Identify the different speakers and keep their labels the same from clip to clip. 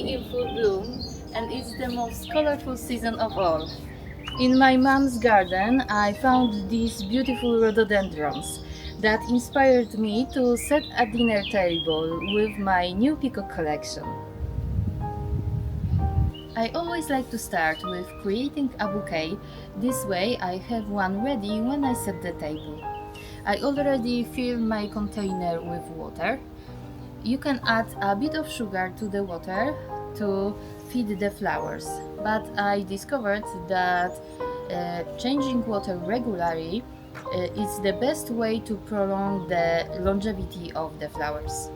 Speaker 1: already in full bloom and it's the most colorful season of all. In my mom's garden, I found these beautiful rhododendrons that inspired me to set a dinner table with my new Peacock collection. I always like to start with creating a bouquet, this way I have one ready when I set the table. I already fill my container with water. You can add a bit of sugar to the water to feed the flowers, but I discovered that changing water regularly is the best way to prolong the longevity of the flowers.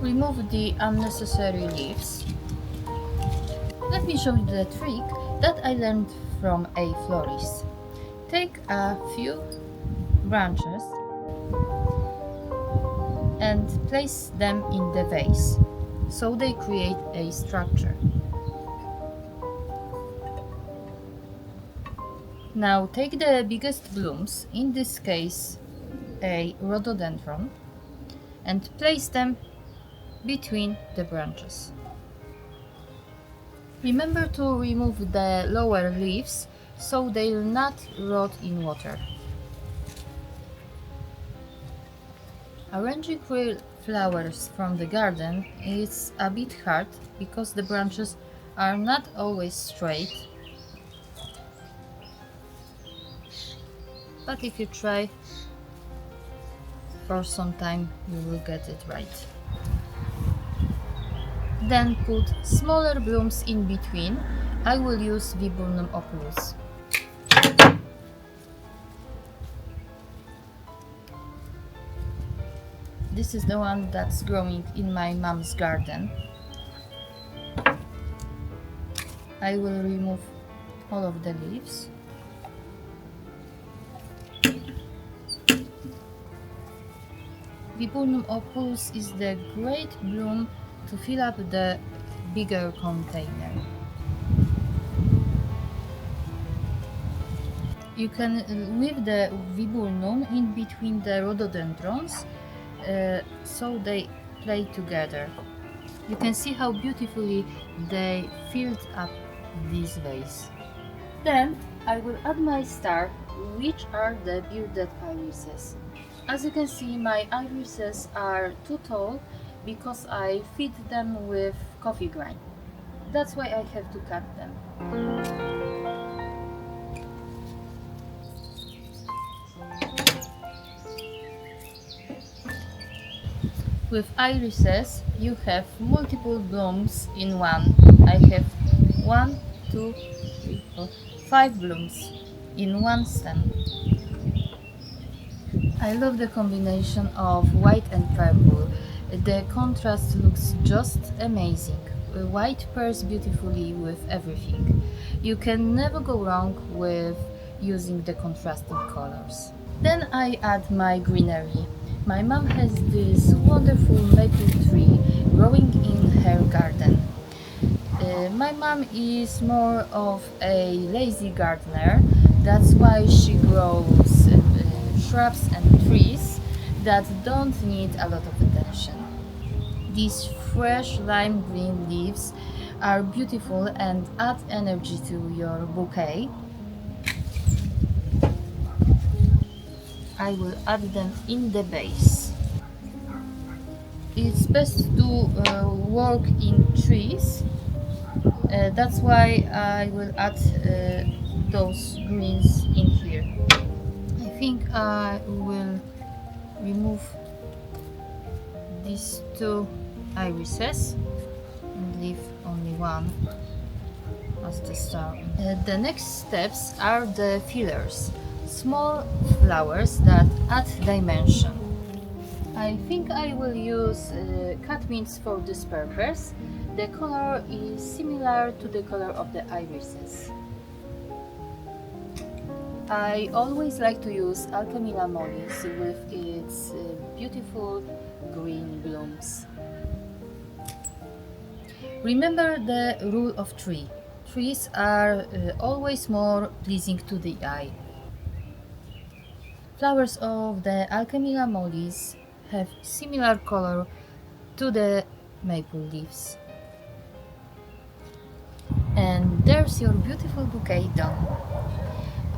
Speaker 1: Remove the unnecessary leaves. Let me show you the trick that I learned from a florist. Take a few branches and place them in the vase so they create a structure. Now take the biggest blooms, in this case a rhododendron, and place them between the branches. Remember to remove the lower leaves so they'll not rot in water. Arranging real flowers from the garden is a bit hard because the branches are not always straight. But if you try for some time, you will get it right. Then put smaller blooms in between. I will use viburnum opulus. This is the one that's growing in my mom's garden. I will remove all of the leaves. Viburnum opulus is the great bloom to fill up the bigger container. You can leave the viburnum in between the rhododendrons so they play together. You can see how beautifully they filled up this vase. Then I will add my star, which are the bearded irises. As you can see, my irises are too tall because I feed them with coffee grind. That's why I have to cut them. With irises, you have multiple blooms in one. I have 1, 2, 3, 4, 5 blooms in one stem. I love the combination of white and purple. The contrast looks just amazing. White pairs beautifully with everything. You can never go wrong with using the contrasting colors. Then I add my greenery. My mom has this wonderful maple tree growing in her garden. My mom is more of a lazy gardener. That's why she grows shrubs and trees that don't need a lot of attention. These fresh lime green leaves are beautiful and add energy to your bouquet. I will add them in the base. It's best to work in trees. That's why I will add those greens in here. I think I will remove these 2 irises and leave only one as the star. The next steps are the fillers, small flowers that add dimension. I think I will use cut mints for this purpose. The color is similar to the color of the irises. I always like to use alchemilla mollis with its beautiful green blooms. Remember the rule of 3. Trees are always more pleasing to the eye. Flowers of the alchemilla mollis have similar color to the maple leaves. And there's your beautiful bouquet done.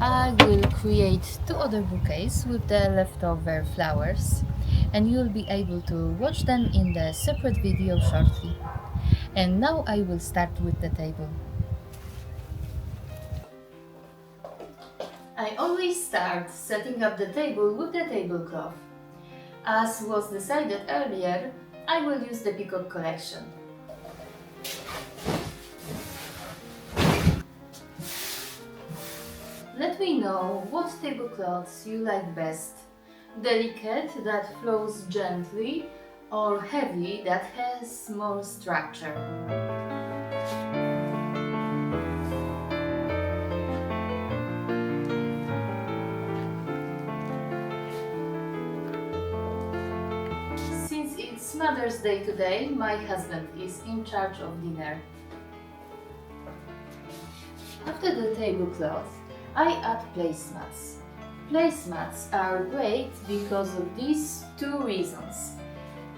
Speaker 1: I will create 2 other bouquets with the leftover flowers, and you'll be able to watch them in the separate video shortly. And now I will start with the table. I always start setting up the table with the tablecloth. As was decided earlier, I will use the Peacock Collection. Let me know what tablecloths you like best. Delicate that flows gently, or heavy that has more structure. Since it's Mother's Day today, my husband is in charge of dinner. After the tablecloth, I add placemats. Placemats are great because of these 2 reasons.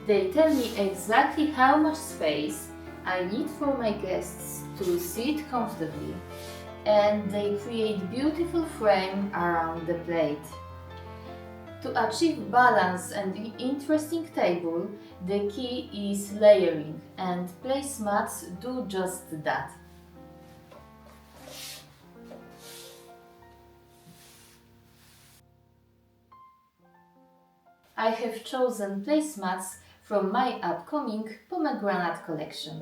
Speaker 1: They tell me exactly how much space I need for my guests to sit comfortably, and they create beautiful frame around the plate. To achieve balance and interesting table, the key is layering, and placemats do just that. I have chosen placemats from my upcoming pomegranate collection.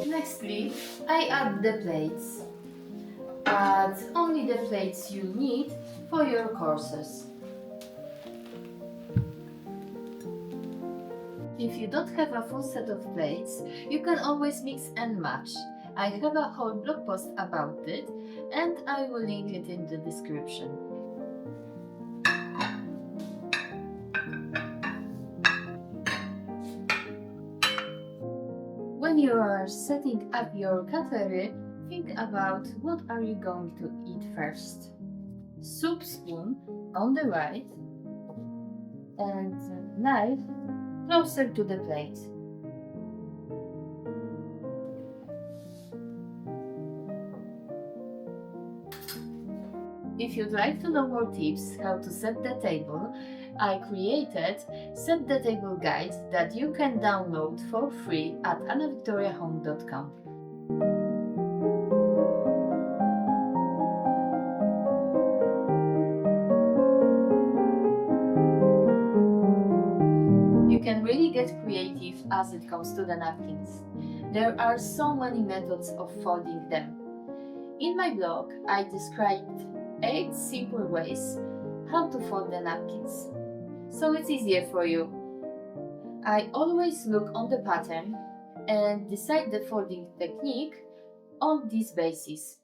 Speaker 1: Nextly, I add the plates. Add only the plates you need for your courses. If you don't have a full set of plates, you can always mix and match. I have a whole blog post about it, and I will link it in the description. When you are setting up your cutlery, think about what are you going to eat first. Soup spoon on the right and knife closer to the plate. If you'd like to know more tips how to set the table, I created Set the Table Guide that you can download for free at annavictoriahome.com. You can really get creative as it comes to the napkins. There are so many methods of folding them. In my blog, I described 8 simple ways how to fold the napkins, so it's easier for you. I always look on the pattern and decide the folding technique on this basis.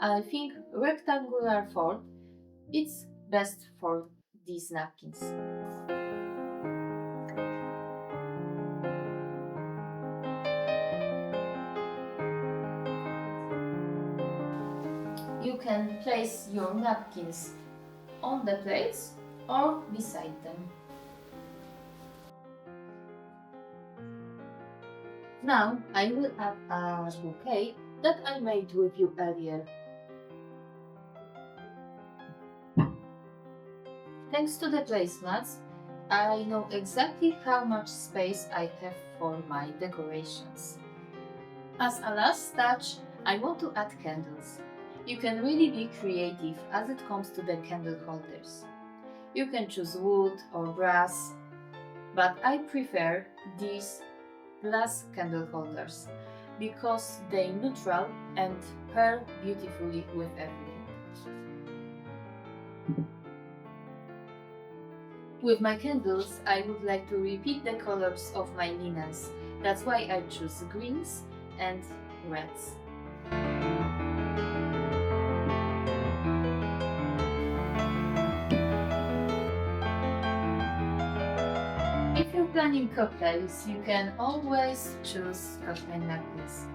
Speaker 1: I think rectangular fold is best for these napkins. You can place your napkins on the plates or beside them. Now I will add a bouquet that I made with you earlier. Thanks to the placemats, I know exactly how much space I have for my decorations. As a last touch, I want to add candles. You can really be creative as it comes to the candle holders. You can choose wood or brass, but I prefer these glass candle holders because they neutral and pair beautifully with everything. With my candles, I would like to repeat the colors of my linens. That's why I choose greens and reds. you're planning cocktails, you can always choose cocktail napkins.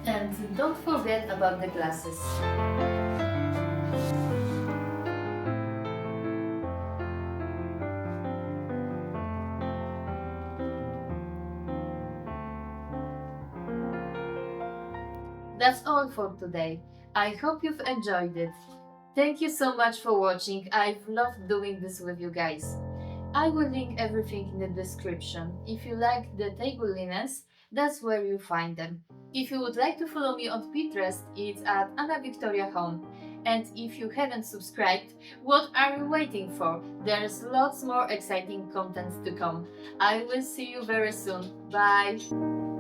Speaker 1: And don't forget about the glasses. That's all for today. I hope you've enjoyed it. Thank you so much for watching. I've loved doing this with you guys. I will link everything in the description. If you like the table linens, that's where you find them. If you would like to follow me on Pinterest, it's at Anna Victoria Home. And if you haven't subscribed, what are you waiting for? There's lots more exciting content to come. I will see you very soon. Bye!